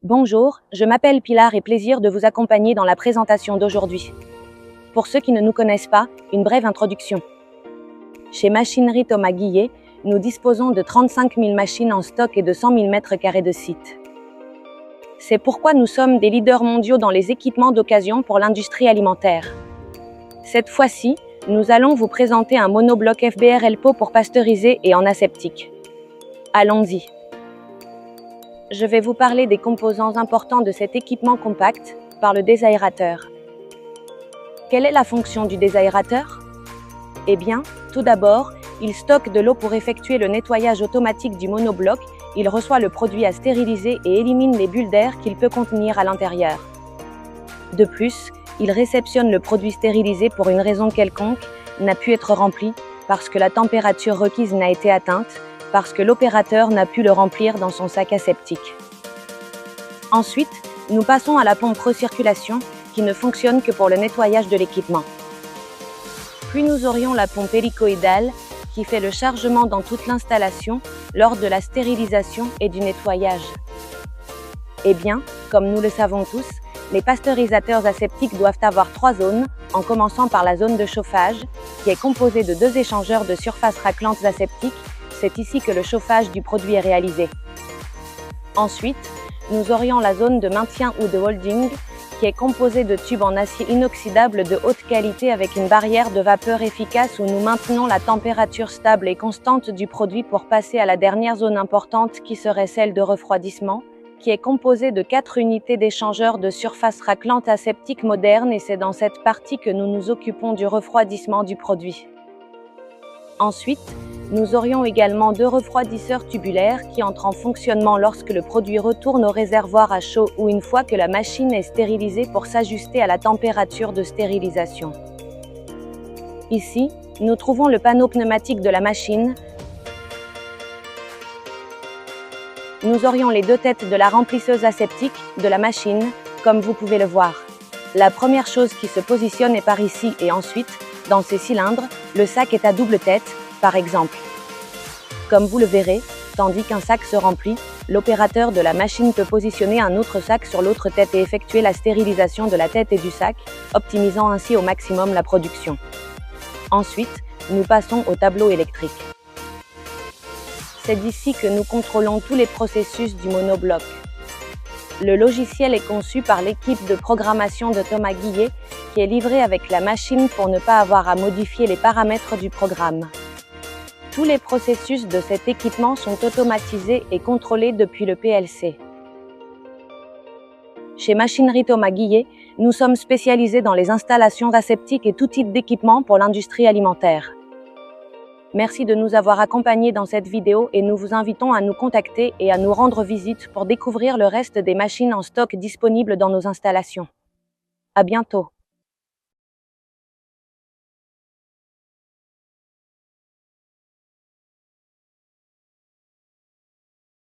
Bonjour, je m'appelle Pilar et plaisir de vous accompagner dans la présentation d'aujourd'hui. Pour ceux qui ne nous connaissent pas, une brève introduction. Chez Machinerie Thomas Guillet, nous disposons de 35 000 machines en stock et de 100 000 m² de site. C'est pourquoi nous sommes des leaders mondiaux dans les équipements d'occasion pour l'industrie alimentaire. Cette fois-ci, nous allons vous présenter un monobloc FBR Elpo pour pasteuriser et en aseptique. Allons-y. Je vais vous parler des composants importants de cet équipement compact, par le désaérateur. Quelle est la fonction du désaérateur? Eh bien, tout d'abord, il stocke de l'eau pour effectuer le nettoyage automatique du monobloc, il reçoit le produit à stériliser et élimine les bulles d'air qu'il peut contenir à l'intérieur. De plus, il réceptionne le produit stérilisé pour une raison quelconque, n'a pu être rempli, parce que la température requise n'a été atteinte, parce que l'opérateur n'a pu le remplir dans son sac aseptique. Ensuite, nous passons à la pompe recirculation, qui ne fonctionne que pour le nettoyage de l'équipement. Puis nous aurions la pompe hélicoïdale, qui fait le chargement dans toute l'installation, lors de la stérilisation et du nettoyage. Eh bien, comme nous le savons tous, les pasteurisateurs aseptiques doivent avoir 3 zones, en commençant par la zone de chauffage, qui est composée de 2 échangeurs de surfaces raclantes aseptiques. C'est ici que le chauffage du produit est réalisé. Ensuite, nous aurions la zone de maintien ou de holding, qui est composée de tubes en acier inoxydable de haute qualité avec une barrière de vapeur efficace où nous maintenons la température stable et constante du produit pour passer à la dernière zone importante qui serait celle de refroidissement, qui est composée de 4 unités d'échangeurs de surface raclante aseptique moderne et c'est dans cette partie que nous nous occupons du refroidissement du produit. Ensuite, nous aurions également 2 refroidisseurs tubulaires qui entrent en fonctionnement lorsque le produit retourne au réservoir à chaud ou une fois que la machine est stérilisée pour s'ajuster à la température de stérilisation. Ici, nous trouvons le panneau pneumatique de la machine. Nous aurions les 2 têtes de la remplisseuse aseptique de la machine, comme vous pouvez le voir. La première chose qui se positionne est par ici et ensuite, dans ces cylindres, le sac est à double tête, par exemple. Comme vous le verrez, tandis qu'un sac se remplit, l'opérateur de la machine peut positionner un autre sac sur l'autre tête et effectuer la stérilisation de la tête et du sac, optimisant ainsi au maximum la production. Ensuite, nous passons au tableau électrique. C'est d'ici que nous contrôlons tous les processus du monobloc. Le logiciel est conçu par l'équipe de programmation de Thomas Guillet, qui est livré avec la machine pour ne pas avoir à modifier les paramètres du programme. Tous les processus de cet équipement sont automatisés et contrôlés depuis le PLC. Chez Machinerie Thomas Guillet, nous sommes spécialisés dans les installations aseptiques et tout type d'équipement pour l'industrie alimentaire. Merci de nous avoir accompagnés dans cette vidéo et nous vous invitons à nous contacter et à nous rendre visite pour découvrir le reste des machines en stock disponibles dans nos installations. À bientôt.